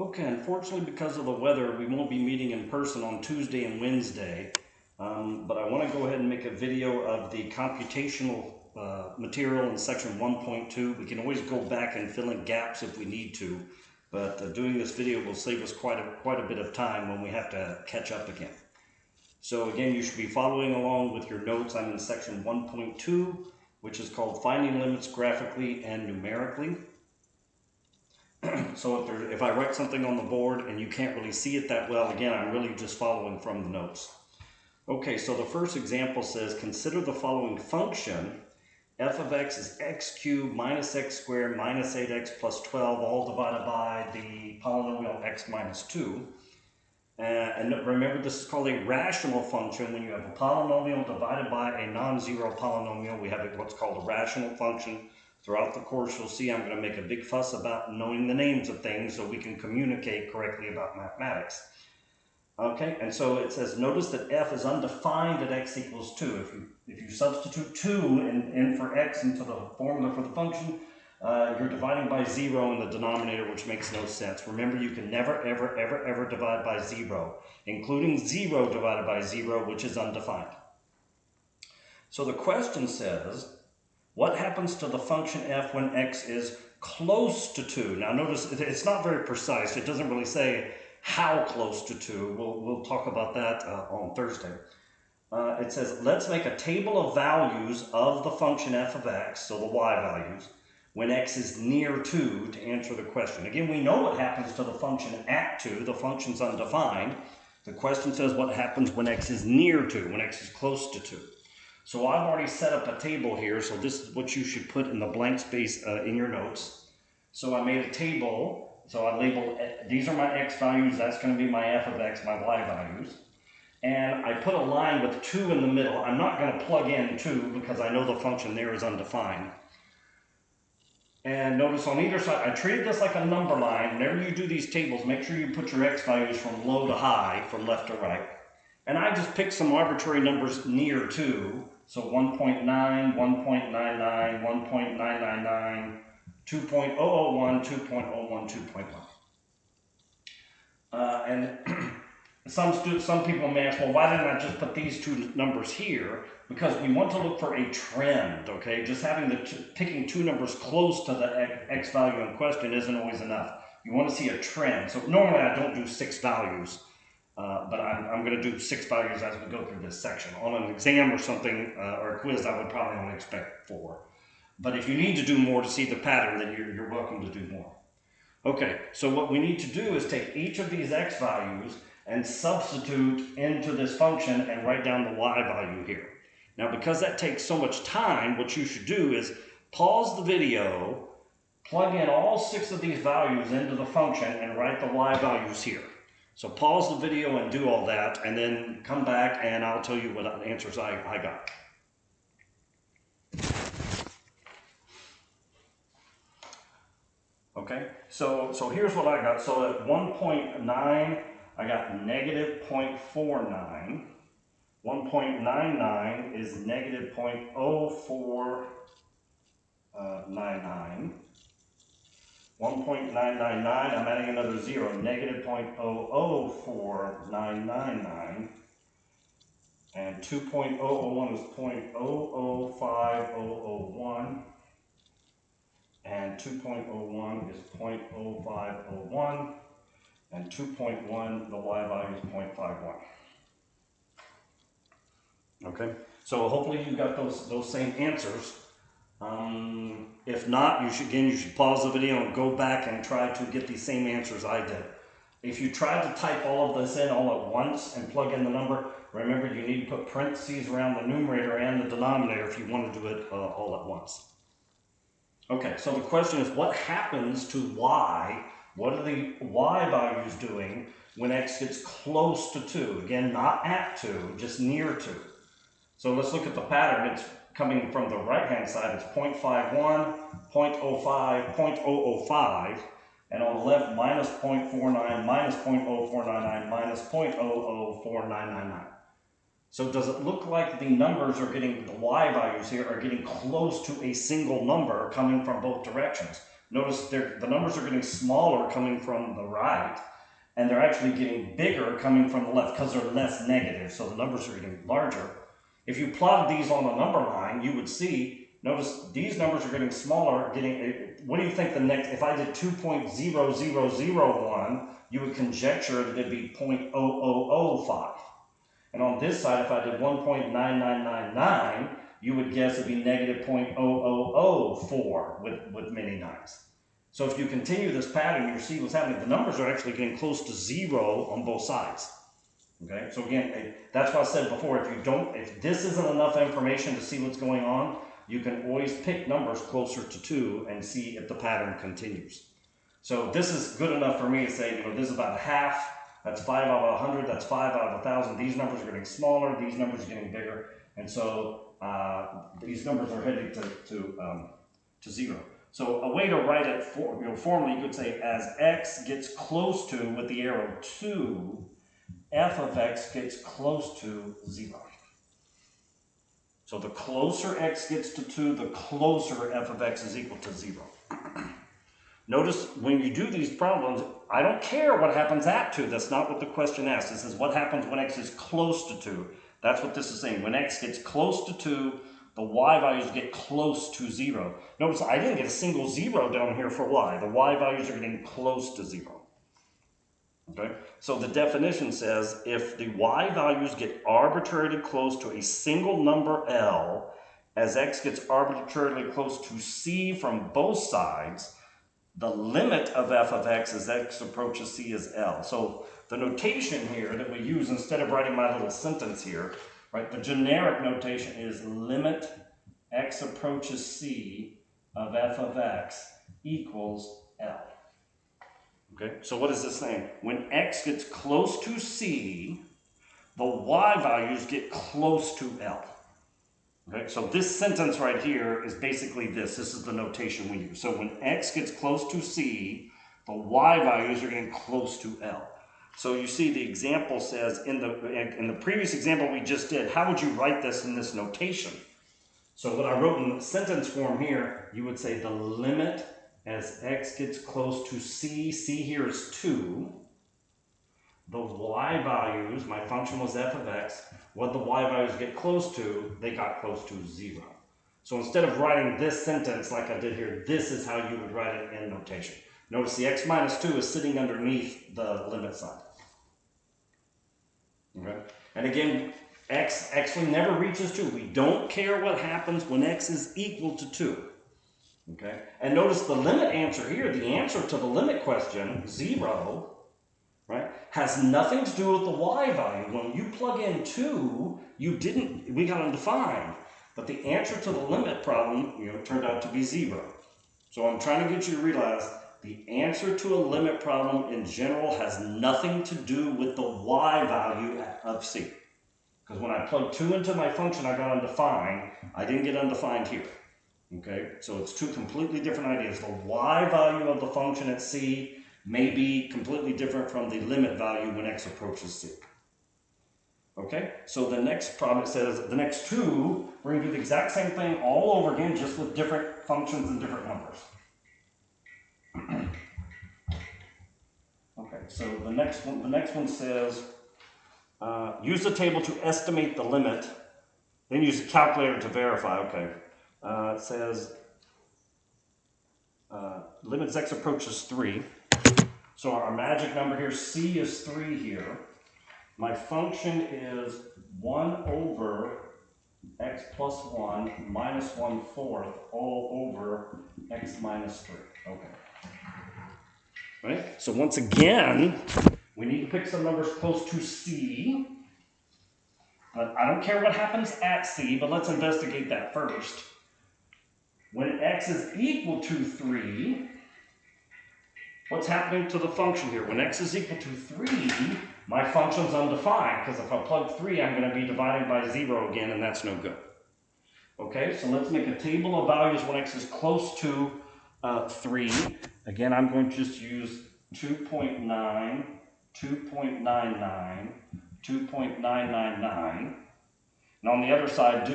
Okay, unfortunately, because of the weather, we won't be meeting in person on Tuesday and Wednesday. But I want to go ahead and make a video of the computational material in section 1.2. We can always go back and fill in gaps if we need to, but doing this video will save us quite a bit of time when we have to catch up again. So again, you should be following along with your notes. I'm in section 1.2, which is called Finding Limits Graphically and Numerically. So if I write something on the board and you can't really see it that well, again, I'm really just following from the notes. Okay, so the first example says, consider the following function. F of x is x cubed minus x squared minus 8x plus 12, all divided by the polynomial x minus 2. And remember, this is called a rational function. When you have a polynomial divided by a non-zero polynomial, we have what's called a rational function. Throughout the course, you'll see I'm going to make a big fuss about knowing the names of things so we can communicate correctly about mathematics. Okay, and so it says, notice that f is undefined at x equals 2. If you substitute 2 in for x into the formula for the function, you're dividing by 0 in the denominator, which makes no sense. Remember, you can never, ever divide by 0, including 0 divided by 0, which is undefined. So the question says, what happens to the function f when x is close to 2? Now notice, it's not very precise. It doesn't really say how close to 2. We'll talk about that on Thursday. It says, let's make a table of values of the function f of x, so the y values, when x is near 2 to answer the question. Again, we know what happens to the function at 2. The function's undefined. The question says what happens when x is near 2, when x is close to 2. So I've already set up a table here, so this is what you should put in the blank space in your notes. So I made a table, so I labeled, these are my x values, that's going to be my f of x, my y values. And I put a line with 2 in the middle. I'm not going to plug in 2 because I know the function there is undefined. And notice on either side, I treated this like a number line. Whenever you do these tables, make sure you put your x values from low to high, from left to right. And I just picked some arbitrary numbers near 2. So 1.9, 1.99, 1.999, 2.001, 2.01, 2.1. And some people may ask, well, why didn't I just put these two numbers here? Because we want to look for a trend, okay? Just picking two numbers close to the x value in question isn't always enough. You want to see a trend. So normally I don't do 6 values. But I'm going to do 6 values as we go through this section. On an exam or something, or a quiz, I would probably only expect 4. But if you need to do more to see the pattern, then you're welcome to do more. Okay, so what we need to do is take each of these x values and substitute into this function and write down the y value here. Now, because that takes so much time, what you should do is pause the video, plug in all 6 of these values into the function, and write the y values here. So pause the video and do all that, and then come back and I'll tell you what answers I got. Okay, so here's what I got. So at 1.9, I got negative 0.49. 1.99 is negative 0.0499. 1.999, I'm adding another 0, negative 0.004999, and 2.001 is 0.005001, and 2.01 is 0.0501, and 2.1, the y value is 0.51. Okay, so hopefully you got those same answers. If not, you should pause the video and go back and try to get these same answers I did. If you try to type all of this in all at once and plug in the number, remember you need to put parentheses around the numerator and the denominator if you want to do it all at once. Okay, so the question is, what happens to y? What are the y values doing when x gets close to 2? Again, not at 2, just near 2. So let's look at the pattern. It's coming from the right-hand side. It's 0.51, 0.05, 0.005, and on the left, minus 0.49, minus 0.0499, minus 0.004999. So does it look like the numbers are getting, the y values here are getting close to a single number coming from both directions? Notice the numbers are getting smaller coming from the right, and they're actually getting bigger coming from the left because they're less negative, so the numbers are getting larger. If you plotted these on a number line, you would see, notice these numbers are getting smaller, what do you think the next, if I did 2.0001, you would conjecture that it'd be 0.0005. And on this side, if I did 1.9999, you would guess it'd be negative 0.0004 with many nines. So if you continue this pattern, you see what's happening. The numbers are actually getting close to 0 on both sides. Okay, so again, that's what I said before. If this isn't enough information to see what's going on, you can always pick numbers closer to 2 and see if the pattern continues. So this is good enough for me to say, this is about half. That's 5 out of 100. That's 5 out of 1,000. These numbers are getting smaller. These numbers are getting bigger, and so these numbers are heading to 0. So a way to write it formally, you could say as x gets close to, with the arrow 2, f of x gets close to 0. So the closer x gets to 2, the closer f of x is equal to 0. Notice when you do these problems, I don't care what happens at 2. That's not what the question asks. This is what happens when x is close to 2. That's what this is saying. When x gets close to 2, the y values get close to 0. Notice I didn't get a single 0 down here for y. The y values are getting close to 0. Okay? So the definition says if the y values get arbitrarily close to a single number L, as x gets arbitrarily close to c from both sides, the limit of f of x as x approaches c is L. So the notation here that we use instead of writing my little sentence here, right, the generic notation is limit x approaches c of f of x equals L. Okay, so what is this saying? When x gets close to c, the y values get close to L. Okay, so this sentence right here is basically this. This is the notation we use. So when x gets close to c, the y values are getting close to L. So you see the example says, in the previous example we just did, how would you write this in this notation? So what I wrote in the sentence form here, you would say the limit as x gets close to c, c here is 2, the y values, my function was f of x, what the y values get close to, they got close to 0. So instead of writing this sentence like I did here, this is how you would write it in notation. Notice the x minus 2 is sitting underneath the limit sign. Okay? And again, x actually never reaches 2. We don't care what happens when x is equal to 2. Okay? And notice the limit answer here, the answer to the limit question, 0, right, has nothing to do with the y value. When you plug in 2, we got undefined. But the answer to the limit problem, turned out to be 0. So I'm trying to get you to realize the answer to a limit problem in general has nothing to do with the y value of c. Because when I plugged 2 into my function, I got undefined. I didn't get undefined here. Okay, so it's two completely different ideas. The y value of the function at c may be completely different from the limit value when x approaches c. Okay, so the next problem, it says the next two, we're going to do the exact same thing all over again, just with different functions and different numbers. Okay, so the next one says, use the table to estimate the limit, then use a calculator to verify. Okay, it says limit as x approaches 3. So our magic number here, c is 3 here. My function is 1 over x plus 1 minus 1/4 all over x minus 3. Okay. Right? So once again, we need to pick some numbers close to c. I don't care what happens at c, but let's investigate that first. When x is equal to 3, what's happening to the function here? When x is equal to 3, my function's undefined, because if I plug 3, I'm going to be dividing by 0 again, and that's no good. Okay, so let's make a table of values when x is close to 3. Again, I'm going to just use 2.9, 2.99, 2.999. And on the other side,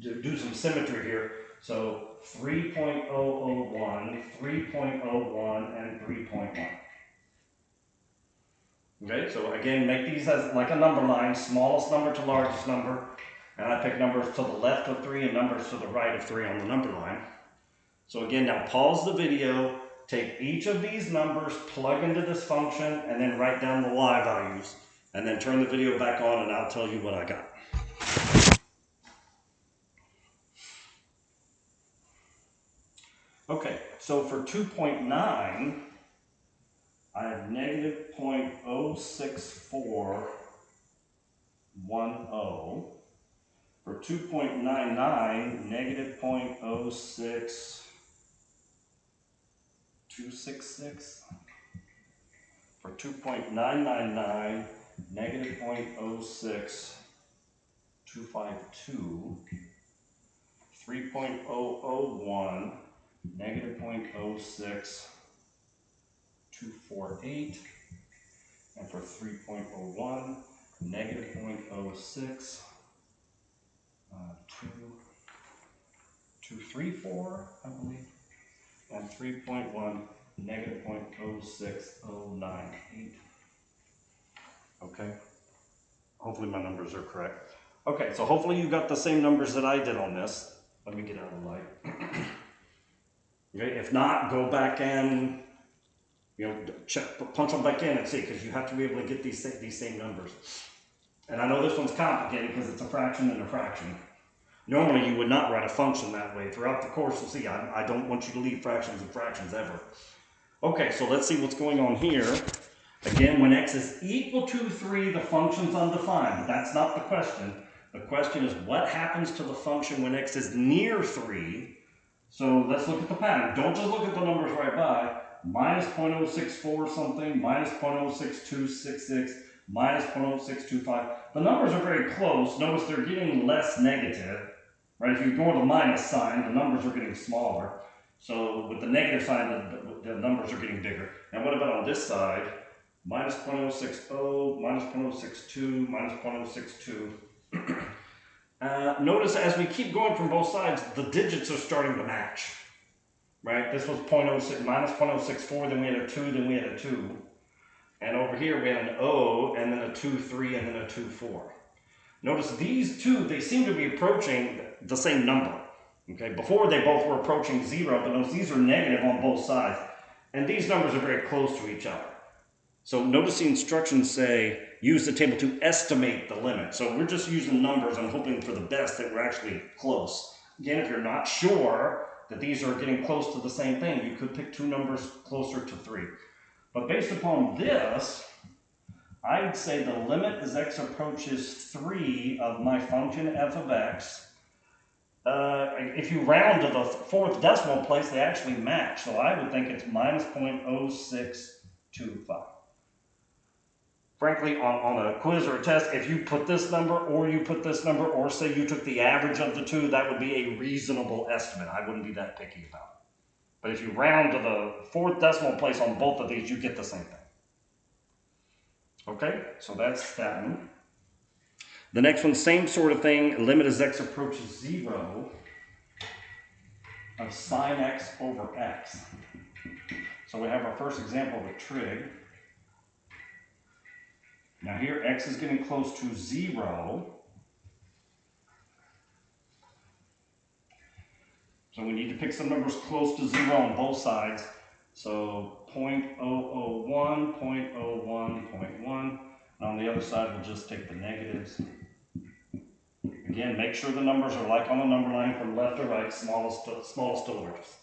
do some symmetry here. So 3.001, 3.01, and 3.1. Okay, so again, make these as like a number line, smallest number to largest number. And I pick numbers to the left of 3 and numbers to the right of 3 on the number line. So again, now pause the video, take each of these numbers, plug into this function, and then write down the y values. And then turn the video back on and I'll tell you what I got. Okay, so for 2.9, I have negative 0.06410. For 2.99, negative 0.06266. For 2.999, negative 0.06252. 3.001, negative 0.06248. And for 3.01, negative 0.06. 234, I believe, and 3.1, negative 0.06098. Okay, hopefully my numbers are correct. Okay, so hopefully you got the same numbers that I did on this. Let me get out of the light. Okay, if not, go back and check, punch them back in and see, because you have to be able to get these same numbers. And I know this one's complicated because it's a fraction and a fraction. Normally, you would not write a function that way. Throughout the course, you'll see, I don't want you to leave fractions and fractions ever. Okay, so let's see what's going on here. Again, when x is equal to 3, the function's undefined. That's not the question. The question is, what happens to the function when x is near 3? So let's look at the pattern. Don't just look at the numbers right by. Minus 0.064 something, minus 0.06266, minus 0.0625. The numbers are very close. Notice they're getting less negative. Right, if you ignore the minus sign, the numbers are getting smaller. So with the negative sign, the numbers are getting bigger. And what about on this side? Minus 0.060, minus 0.062, minus 0.062. Notice as we keep going from both sides, the digits are starting to match. Right, this was minus 0.064, then we had a 2, then we had a 2. And over here we had an O, and then a 2, 3, and then a 2, 4. Notice these two, they seem to be approaching the same number. Okay, before they both were approaching 0, but notice these are negative on both sides. And these numbers are very close to each other. So notice the instructions say, use the table to estimate the limit. So we're just using numbers and hoping for the best that we're actually close. Again, if you're not sure that these are getting close to the same thing, you could pick two numbers closer to 3. But based upon this, I would say the limit as x approaches 3 of my function f of x. If you round to the 4th decimal place, they actually match. So I would think it's minus 0.0625. Frankly, on a quiz or a test, if you put this number or you put this number, or say you took the average of the two, that would be a reasonable estimate. I wouldn't be that picky about it. But if you round to the 4th decimal place on both of these, you get the same thing. Okay, so that's that one. The next one, same sort of thing. Limit as x approaches 0 of sine x over x. So we have our first example with trig. Now here, x is getting close to 0. So we need to pick some numbers close to 0 on both sides. So 0.001, 0.01, 0.1. And on the other side, we'll just take the negatives. Again, make sure the numbers are like on the number line from left to right, smallest to largest.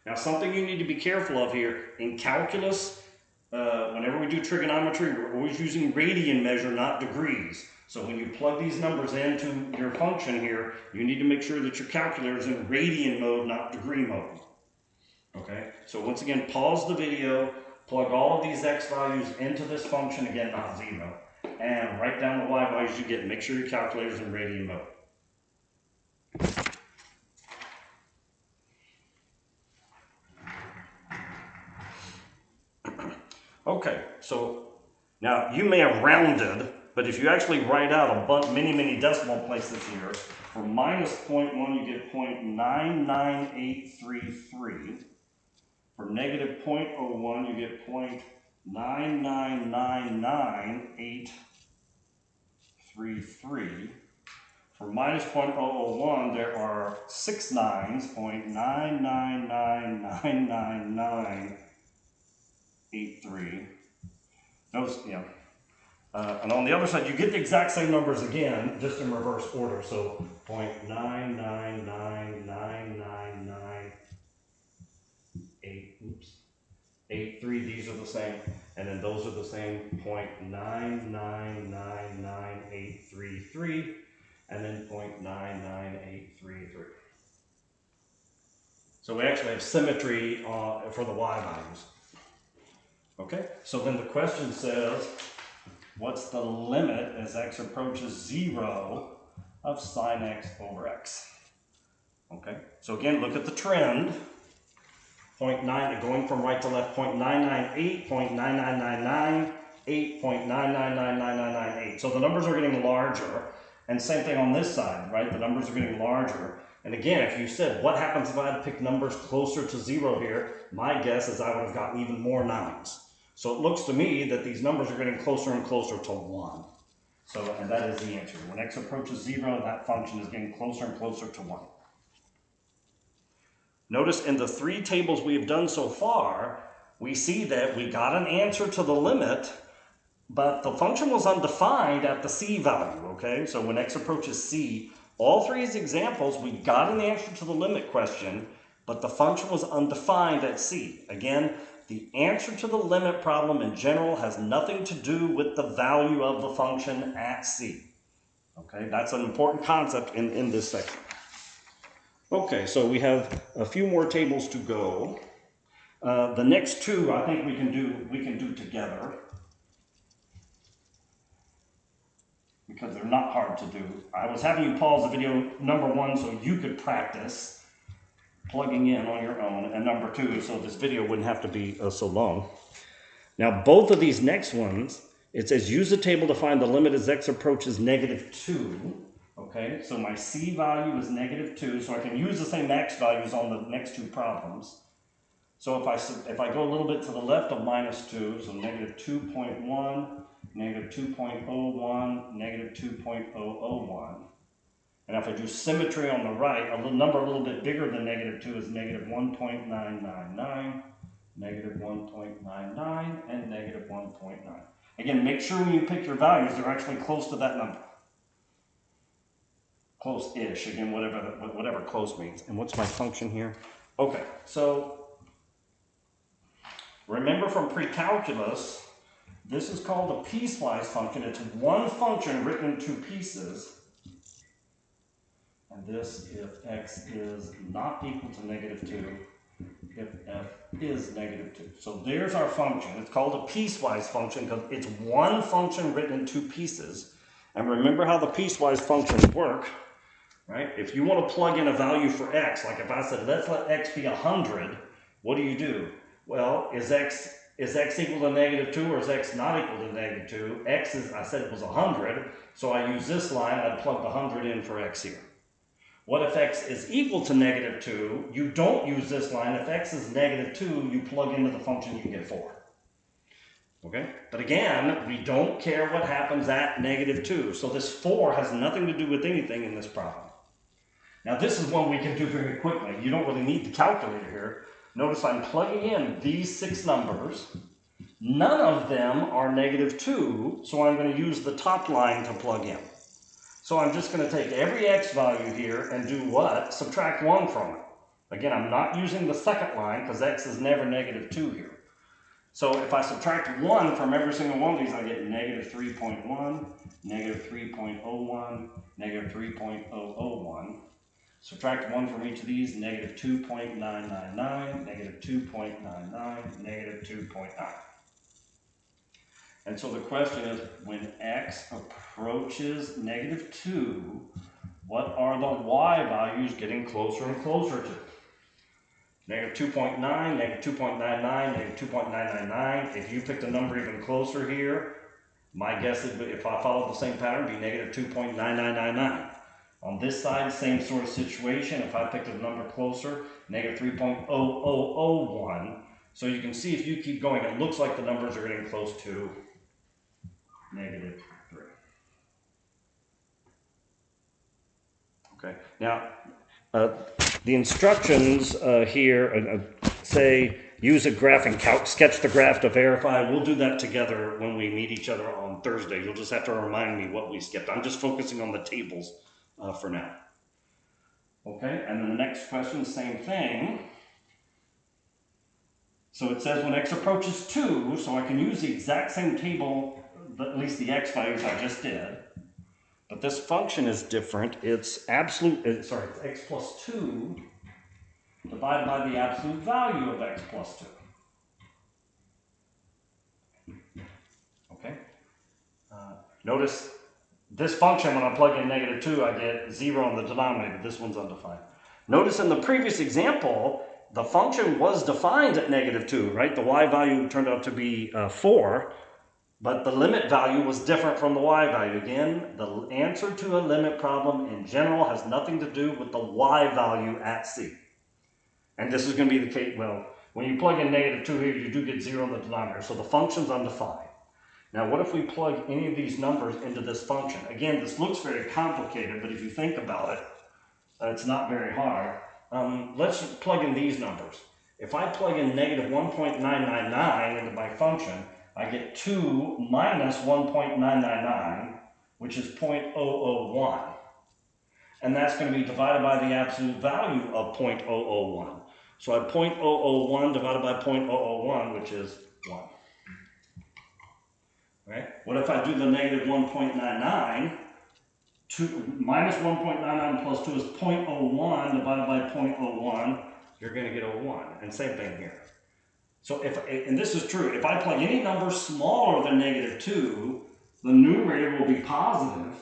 Now, something you need to be careful of here, in calculus, whenever we do trigonometry, we're always using radian measure, not degrees. So when you plug these numbers into your function here, you need to make sure that your calculator is in radian mode, not degree mode. Okay, so once again, pause the video, plug all of these x values into this function, again, not 0, and write down the y values you get. Make sure your calculator is in radian mode. Okay, so now you may have rounded But if you actually write out a bunch, many decimal places here, for minus 0.1 you get 0.99833. For negative 0.01 you get 0.9999833. For minus 0.001 there are 6 nines, 0.9999983. Those, yeah. And on the other side, you get the exact same numbers again, just in reverse order. So 0.9999983, these are the same. And then those are the same, 0.9999833, and then 0.99833. So we actually have symmetry for the y values. Okay, so then the question says, what's the limit as x approaches 0 of sine x over x? Okay, so again, look at the trend. 0.9, going from right to left, 0.998, 0.9999, 8.9999998. So the numbers are getting larger, and same thing on this side, right? The numbers are getting larger. And again, if you said, what happens if I had to pick numbers closer to 0 here? My guess is I would have gotten even more 9s. So it looks to me that these numbers are getting closer and closer to 1. So, and that is the answer. When x approaches 0, that function is getting closer and closer to 1. Notice in the 3 tables we have done so far, we see that we got an answer to the limit, but the function was undefined at the c value, okay? So when x approaches c, all 3 examples, we got an answer to the limit question, but the function was undefined at c. Again, the answer to the limit problem in general has nothing to do with the value of the function at c. Okay, that's an important concept in this section. Okay, so we have a few more tables to go. The next 2 I think we can do together, because they're not hard to do. I was having you pause the video number 1 so you could practice plugging in on your own, and number 2 so this video wouldn't have to be so long. Now both of these next ones, it says use the table to find the limit as x approaches -2. Okay, so my c value is -2, so I can use the same x values on the next 2 problems. So if I go a little bit to the left of -2, so -2.1, -2.01, -2.001. And if I do symmetry on the right, a number a little bit bigger than -2 is -1.999, -1.99, and -1.9. Again, make sure when you pick your values, they're actually close to that number. Close-ish, again, whatever close means. And what's my function here? Okay, so remember from pre-calculus, this is called a piecewise function. It's one function written in 2 pieces. And this if x is not equal to -2, if f is -2. So there's our function. It's called a piecewise function because it's one function written in 2 pieces. And remember how the piecewise functions work, right? If you want to plug in a value for x, like if I said, let's let x be 100, what do? Well, is x equal to -2 or is x not equal to -2? X is, I said it was 100, so I use this line, I'd plug the 100 in for x here. What if x is equal to -2? You don't use this line. If x is -2, you plug into the function, you get 4. Okay? But again, we don't care what happens at -2. So this 4 has nothing to do with anything in this problem. Now this is one we can do very quickly. You don't really need the calculator here. Notice I'm plugging in these 6 numbers. None of them are -2, so I'm going to use the top line to plug in. So I'm just going to take every x value here and do what? Subtract 1 from it. Again, I'm not using the second line because x is never -2 here. So if I subtract 1 from every single one of these, I get -3.1, -3.01, -3.001. Subtract 1 from each of these, -2.999, -2.99, -2.9. And so the question is, when x approaches -2, what are the y values getting closer and closer to? -2.9, -2.99, -2.999. If you picked a number even closer here, My guess is if I followed the same pattern, it'd be negative 2.9999. On this side, same sort of situation. If I picked a number closer, negative 3.0001. So you can see if you keep going, it looks like the numbers are getting close to negative 3. Okay, now the instructions here say use a graph and sketch the graph to verify. We'll do that together when we meet each other on Thursday. You'll just have to remind me what we skipped. I'm just focusing on the tables for now. Okay, and then the next question, same thing. So it says when x approaches 2, so I can use the exact same table, at least the x values I just did. But this function is different. It's it's x plus 2 divided by the absolute value of x plus 2. Okay? Notice this function, when I plug in negative 2, I get 0 in the denominator. This one's undefined. Notice in the previous example, the function was defined at negative 2, right? The y value turned out to be 4. But the limit value was different from the y value. Again, the answer to a limit problem in general has nothing to do with the y value at c. And this is going to be the case, well, when you plug in negative 2 here, you do get 0 in the denominator. So the function's undefined. Now, what if we plug any of these numbers into this function? Again, this looks very complicated, but if you think about it, it's not very hard. Let's plug in these numbers. If I plug in negative 1.999 into my function, I get 2 minus 1.999, which is 0.001. And that's going to be divided by the absolute value of 0.001. So I have 0.001 divided by 0.001, which is 1. Right? What if I do the negative 1.99? Minus 1.99 plus 2 is 0.01 divided by 0.01. You're going to get a 1. And same thing here. So and this is true, if I plug any number smaller than negative 2, the numerator will be positive.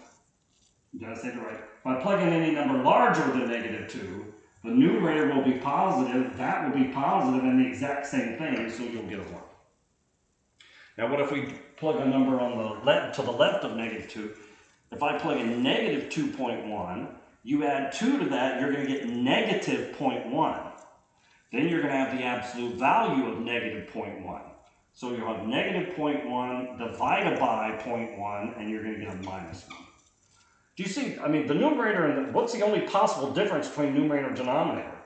Did I say that right? If I plug in any number larger than negative 2, the numerator will be positive, that will be positive, and the exact same thing, so you'll get a 1. Now what if we plug a number on the left, to the left of negative 2? If I plug in negative 2.1, you add 2 to that, you're going to get negative 0.1. Then you're going to have the absolute value of negative 0.1. So you'll have negative 0.1 divided by 0.1, and you're going to get a minus 1. Do you see, I mean, the numerator, and what's the only possible difference between numerator and denominator?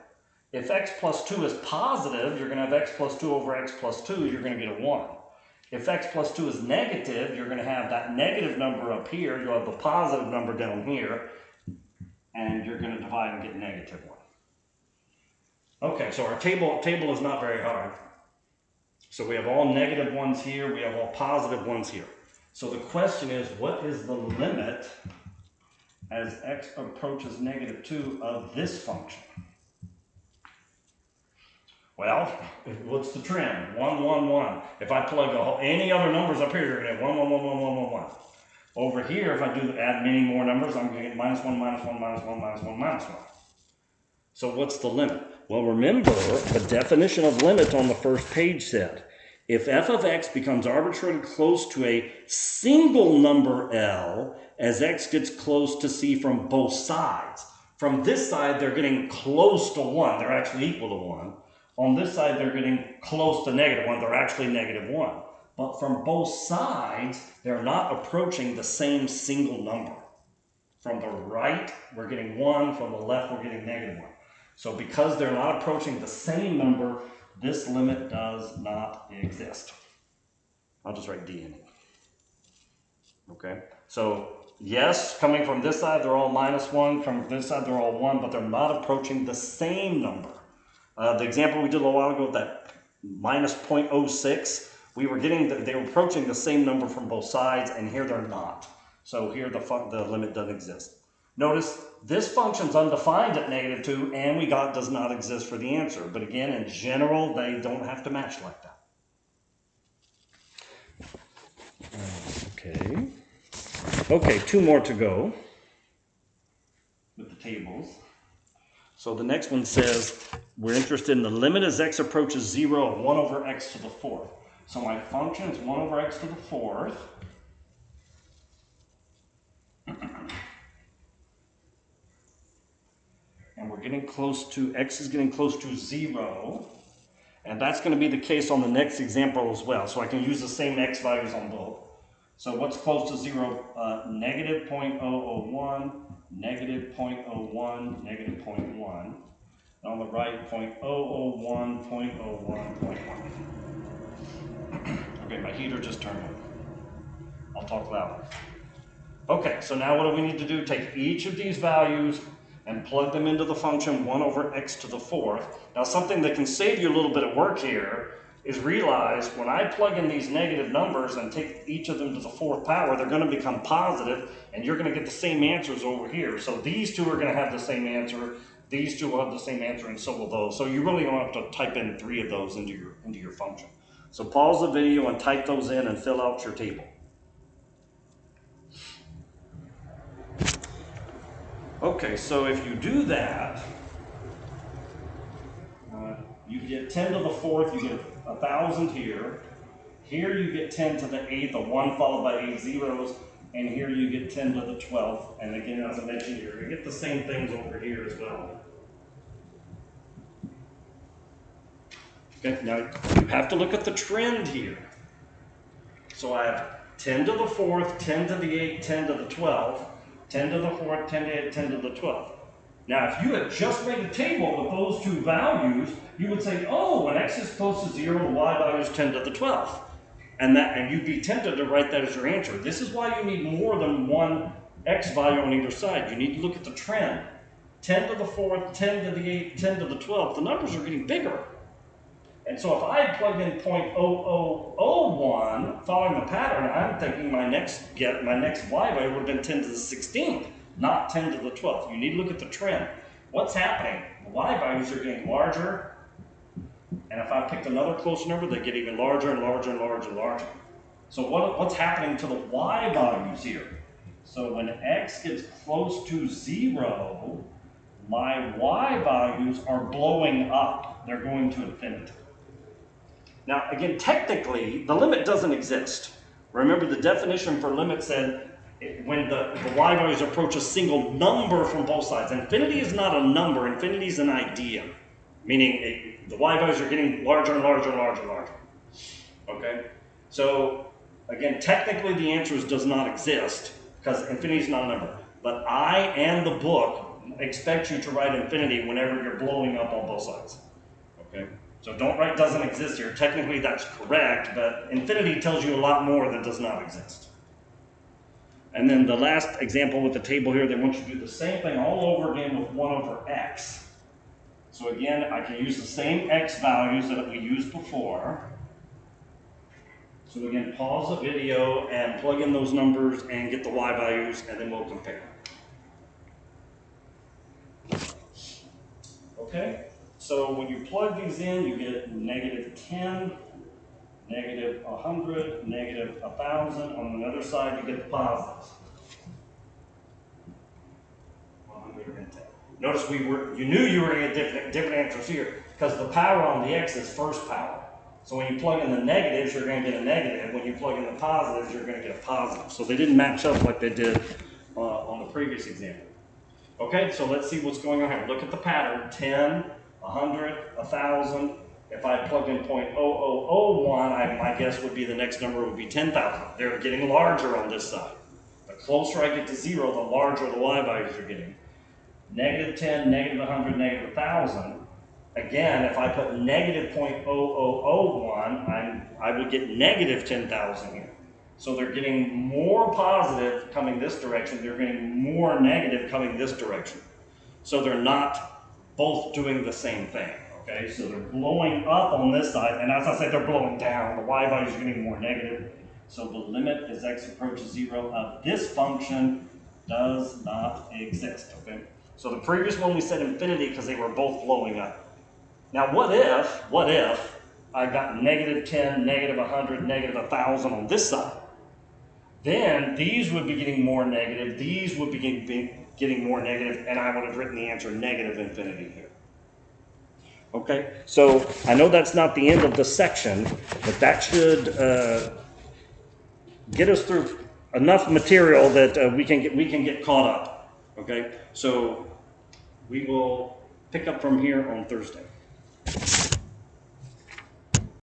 If x plus 2 is positive, you're going to have x plus 2 over x plus 2, you're going to get a 1. If x plus 2 is negative, you're going to have that negative number up here, you'll have the positive number down here, and you're going to divide and get negative 1. Okay, so our table is not very hard. So we have all negative ones here, we have all positive ones here. So the question is, what is the limit as x approaches negative 2 of this function? Well, what's the trend? 1, 1, 1. If I plug any other numbers up here, you're going to get 1, 1, 1, 1, 1, 1, 1. Over here, if I add many more numbers, I'm going to get minus 1, minus 1, minus 1, minus 1, minus 1. So what's the limit? Well, remember, the definition of limit on the first page said, if f of x becomes arbitrarily close to a single number L as x gets close to c from both sides. From this side, they're getting close to 1. They're actually equal to 1. On this side, they're getting close to negative 1. They're actually negative 1. But from both sides, they're not approaching the same single number. From the right, we're getting 1. From the left, we're getting negative 1. So because they're not approaching the same number, this limit does not exist. I'll just write D in it. Okay? So, yes, coming from this side, they're all minus 1. From this side, they're all 1, but they're not approaching the same number. The example we did a little while ago with that minus 0.06, they were approaching the same number from both sides, and here they're not. So here the limit doesn't exist. Notice this function's undefined at negative 2, and we got does not exist for the answer. But again, in general, they don't have to match like that. Okay. Okay, 2 more to go with the tables. So the next one says, we're interested in the limit as x approaches 0 of 1 over x to the 4th. So my function is 1 over x to the 4th. and we're getting close to, x is getting close to 0. And that's going to be the case on the next example as well. So I can use the same x values on both. So what's close to 0? Negative 0.001, negative 0.01, negative 0.1. And on the right, 0.001, 0.01, 0.1. Okay, my heater just turned on. I'll talk louder. Okay, so now what do we need to do? Take each of these values and plug them into the function 1 over x to the 4th. Now something that can save you a little bit of work here is realize when I plug in these negative numbers and take each of them to the 4th power, they're going to become positive, and you're going to get the same answers over here. So these two are going to have the same answer, these two will have the same answer, and so will those. So you really don't have to type in 3 of those into your function. So pause the video and type those in and fill out your table. Okay, so if you do that, you get 10 to the 4th, you get 1,000 here. Here you get 10 to the 8th, a 1 followed by 8 zeros, and here you get 10 to the 12th. And again, as I mentioned, you're going to get the same things over here as well. Okay, now you have to look at the trend here. So I have 10 to the 4th, 10 to the 8th, 10 to the 12th. 10 to the 4th, 10 to the 8th, 10 to the 12th. Now, if you had just made a table with those two values, you would say, oh, when x is close to 0, the y value is 10 to the 12th. And you'd be tempted to write that as your answer. This is why you need more than one x value on either side. You need to look at the trend. 10 to the 4th, 10 to the 8th, 10 to the 12th. The numbers are getting bigger. And so if I had plugged in 0.0001, following the pattern, I'm thinking my next y value would have been 10 to the 16th, not 10 to the 12th. You need to look at the trend. What's happening? The y values are getting larger, and if I picked another close number, they get even larger and larger and larger and larger. So what's happening to the y values here? So when x gets close to 0, my y values are blowing up. They're going to infinity. Now, again, technically, the limit doesn't exist. Remember, the definition for limit said when the y values approach a single number from both sides. Infinity is not a number. Infinity is an idea, meaning the y values are getting larger and larger and larger and larger. Okay? So, again, technically, the answer is does not exist because infinity is not a number. But I and the book expect you to write infinity whenever you're blowing up on both sides. Okay? So don't write doesn't exist here. Technically that's correct, but infinity tells you a lot more that does not exist. And then the last example with the table here, they want you to do the same thing all over again with 1 over x. So again, I can use the same x values that we used before. So again, pause the video and plug in those numbers and get the y values, and then we'll compare. Okay? So when you plug these in, you get negative 10, negative 100, negative 1,000. On the other side, you get the positives. 110. Notice you knew you were going to get different answers here because the power on the x is first power. So when you plug in the negatives, you're going to get a negative. When you plug in the positives, you're going to get a positive. So they didn't match up like they did on the previous example. Okay, so let's see what's going on here. Look at the pattern, 10, 100, 1,000. If I plugged in 0.0001, my guess would be the next number would be 10,000. They're getting larger on this side. The closer I get to 0, the larger the y values are getting. Negative 10, negative 100, negative 1,000. Again, if I put negative 0.0001, I would get negative 10,000 here. So they're getting more positive coming this direction. They're getting more negative coming this direction. So they're not both doing the same thing. Okay, so they're blowing up on this side, and as I said, they're blowing down. The y values are getting more negative. So the limit as x approaches 0 of this function does not exist. Okay, so the previous one we said infinity because they were both blowing up. Now what if I got negative 10, negative 100, negative 1,000 on this side? Then these would be getting more negative, these would be getting more negative, and I would have written the answer negative infinity here. Okay, so I know that's not the end of the section, but that should get us through enough material that we can get caught up. Okay, so we will pick up from here on Thursday.